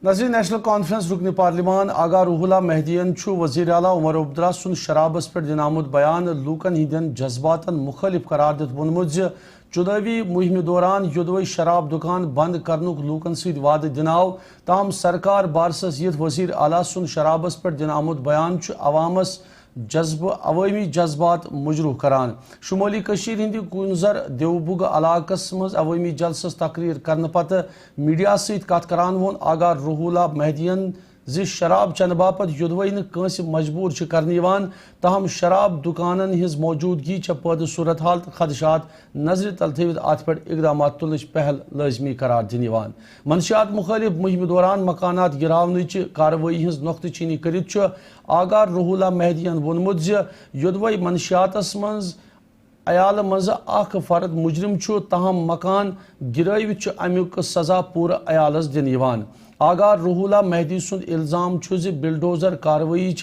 نظر national conference رکن پارلیمان آغا روح مہدین وزیر اعلیٰ عمر عبداللہ سن شرابس پہ دن آمد بیان لوکن ہندین جذباتن مخالف قرار دت وونمت چودہویں مہم دوران یدوے شراب دکان بند کرنک لوکن ست وعدہ دن آو تاہم سرکار بارسس یت وزیر اعلیٰ سن شرابس پہ دن آمد بیان عوامس عوامی جذبات مجروح کران شمولی کشیر ہندی کنزر دیوبگ علاقس مز عوامی جلسس تقریر کرنے پتہ میڈیا ست کت کران وون آغا روح اللہ مہدین شراب چنہ باپت یدوے نس مجبور کرنے تاہم شراب دکانن ہز موجودگی پید صورتحال خدشات نظر تل تھوت ات پہ اقدامات تلنچ پہل لازمی قرار دن منشیات مخالف مہم دوران مکانات گراونچ کاروٲیی ہز نقطہ چینی کرت آغا روح اللہ مہدین وونمت یدوے منشیاتس مز عیال مز اخ فرد مجرم تاہم مکان گرٲوِتھ امیک سزا پورٕ عیالس دن آغا روح اللہ مہدی سند الزام بلڈوزر کاروٲیی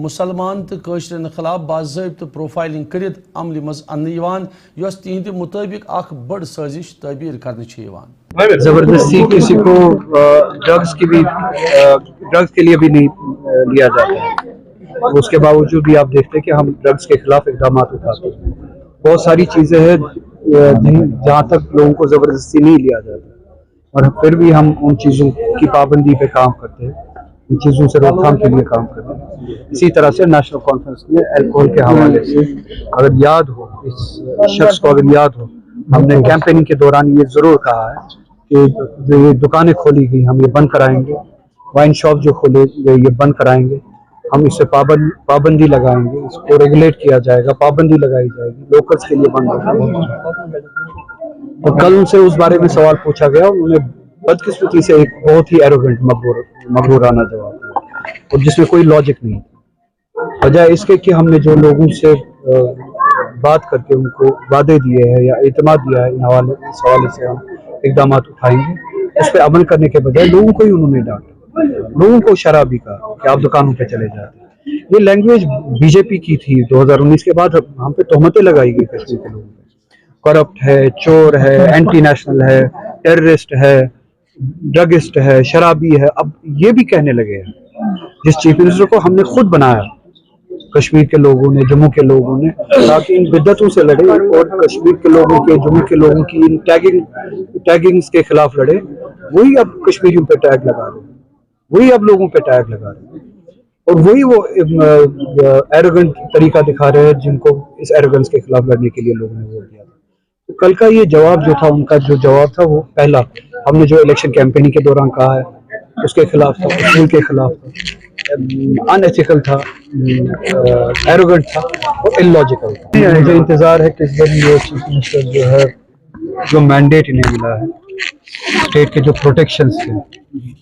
مسلمان تو قشرن خلاف باضابطہ پروفائلنگ کرت عمل مز ان یس تہند مطابق اخ بڑ سازش تعبیر کرنے زبردستی کسی کو ڈرگز کے لیے بھی نہیں لیا جاتا ہے، اس کے باوجود بھی آپ دیکھتے ہیں کہ ہم ڈرگز کے خلاف اقدامات اٹھاتے ہیں۔ بہت ساری چیزیں ہیں جہاں تک لوگوں کو زبردستی نہیں لیا جاتا اور پھر بھی ہم ان چیزوں کی پابندی پہ کام کرتے ہیں، ان چیزوں سے روک تھام کے لیے کام کرتے ہیں۔ اسی طرح سے نیشنل کانفرنس میں الکوہل کے حوالے سے اگر یاد ہو، اس شخص کو اگر یاد ہو، ہم نے کیمپیننگ کے دوران یہ ضرور کہا ہے کہ جو یہ دکانیں کھولی گئی ہم یہ بند کرائیں گے، وائن شاپ جو کھولے گئے یہ بند کرائیں گے، ہم اس سے پابندی لگائیں گے، اس کو ریگولیٹ کیا جائے گا، پابندی لگائی جائے گی، لوکلز کے لیے بند ہوگا۔ اور کل ان سے اس بارے میں سوال پوچھا گیا، انہوں نے بدقسمتی سے ایک بہت ہی ایروگنٹ مغرورانہ جواب دیا اور جس میں کوئی لاجک نہیں تھا، بجائے اس کے کہ ہم نے جو لوگوں سے بات کر کے ان کو وعدے دیے ہیں یا اعتماد دیا ہے اس حوالے سے ہم اقدامات اٹھائیں گے، اس پہ عمل کرنے کے بجائے لوگوں کو ہی انہوں نے ڈانٹا، لوگوں کو شرابی کہا کہ آپ دکانوں پہ چلے جاتے ہیں۔ یہ لینگویج بی جے پی کی تھی 2019 کے بعد، ہم پہ تہمتیں لگائی گئی کشمیر کے لوگوں پہ، کرپٹ ہے، چور ہے، اینٹی نیشنل ہے، ٹیررسٹ ہے، ڈرگسٹ ہے، شرابی ہے، اب یہ بھی کہنے لگے ہیں۔ جس چیف منسٹر کو ہم نے خود بنایا کشمیر کے لوگوں نے، جموں کے لوگوں نے، تاکہ ان بدعتوں سے لڑے اور کشمیر کے لوگوں کے، جموں کے لوگوں کی ان ٹیگنگز کے خلاف لڑے، وہی اب کشمیریوں پہ ٹیگ لگا رہے ہیں، وہی اب لوگوں پہ ٹیگ لگا رہے ہیں اور وہی وہ ایروگنٹ طریقہ دکھا رہے ہیں جن کو اس ایروگنس کے خلاف لڑنے کے لیے لوگوں نے ووٹ دیا تھا۔ کل کا یہ جواب جو تھا، ان کا جو جواب تھا وہ پہلا ہم نے جو الیکشن کیمپیننگ کے دوران کہا ہے اس کے خلاف تھا، اصول کے خلاف تھا، ان ایتھیکل تھا، ایروگنٹ تھا اور ان لاجیکل تھا۔ مجھے انتظار ہے کہ اس دن یہ چیف منسٹر جو ہے، جو مینڈیٹ انہیں ملا ہے اسٹیٹ کے جو پروٹیکشنز تھے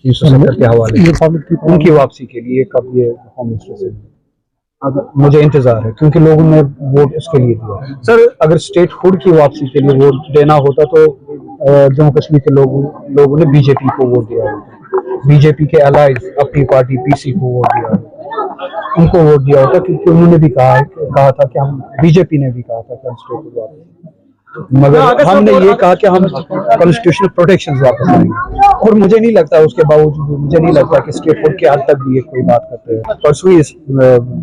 370 کے حوالے سے، ان کی واپسی کے لیے کب یہ ہوم منسٹر سے مجھے انتظار ہے، کیونکہ لوگوں نے ووٹ اس کے لیے دیا۔ سر اگر اسٹیٹ ہوڈ کی واپسی کے لیے ووٹ دینا ہوتا تو جموں کشمیر کے لوگوں نے بی جے پی کو ووٹ دیا ہوتا، بی جے پی کے الائز اپنی پارٹی پی سی کو ووٹ دیا ہوتا، ان کو ووٹ دیا ہوتا، کیونکہ انہوں نے بھی کہا تھا کہ ہم، بی جے پی نے بھی کہا تھا کہ ہم اسٹیٹ کو واپس، مگر ہم نے یہ کہا کہ ہم کانسٹیٹیوشنل پروٹیکشنز واپس لائیں گے، اور مجھے نہیں لگتا اس کے باوجود مجھے نہیں لگتا کہ اسٹیٹ ہوڈ کے حد تک بھی یہ کوئی بات کرتے ہیں۔ پرسوں ہی اس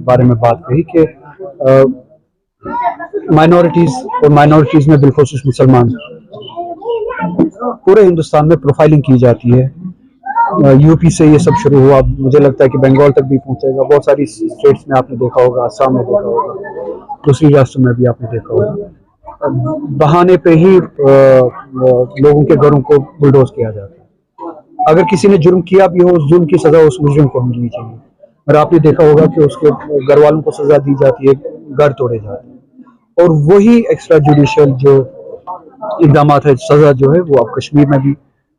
بارے میں بات کہی کہ مائنورٹیز میں بالخصوص مسلمان پورے ہندوستان میں پروفائلنگ کی جاتی ہے، یو پی سے یہ سب شروع ہوا، مجھے لگتا ہے کہ بنگال تک بھی پہنچے گا، بہت ساری اسٹیٹس میں آپ نے دیکھا ہوگا، آسام میں دیکھا ہوگا، دوسری ریاستوں میں بھی آپ نے دیکھا ہوگا، بہانے پہ ہی لوگوں کے گھروں کو بلڈوز کیا جاتا ہے۔ اگر کسی نے جرم کیا بھی ہو، اس جرم کی سزا اس مجرم کو ملنی چاہیے، اور آپ نے دیکھا ہوگا کہ اس کے گھر والوں کو سزا دی جاتی ہے، گھر توڑے جاتے ہیں، اور وہی ایکسٹرا جوڈیشل جو اقدامات ہے، سزا جو ہے وہ اب کشمیر میں بھی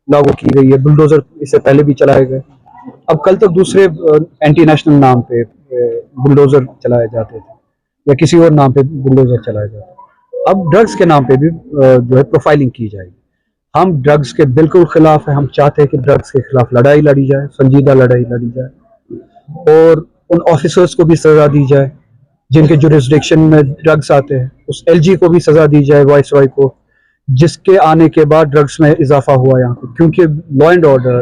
لاگو کی گئی ہے۔ بلڈوزر اس سے پہلے بھی چلائے گئے، اب کل تک دوسرے اینٹی نیشنل نام پہ بلڈوزر چلائے جاتے تھے یا کسی اور نام پہ بلڈوزر چلائے جاتے تھے، اب ڈرگز کے نام پہ بھی جو ہے پروفائلنگ کی جائے گی۔ ہم ڈرگز کے بالکل خلاف ہیں، ہم چاہتے ہیں کہ ڈرگز کے خلاف لڑائی لڑی جائے، سنجیدہ لڑائی لڑی جائے، اور ان آفیسرز کو بھی سزا دی جائے جن کے جورسڈکشن میں ڈرگز آتے ہیں، اس ایل جی کو بھی سزا دی جائے، وائس رائے کو، جس کے آنے کے بعد ڈرگز میں اضافہ ہوا یہاں پہ، کیونکہ لا اینڈ آرڈر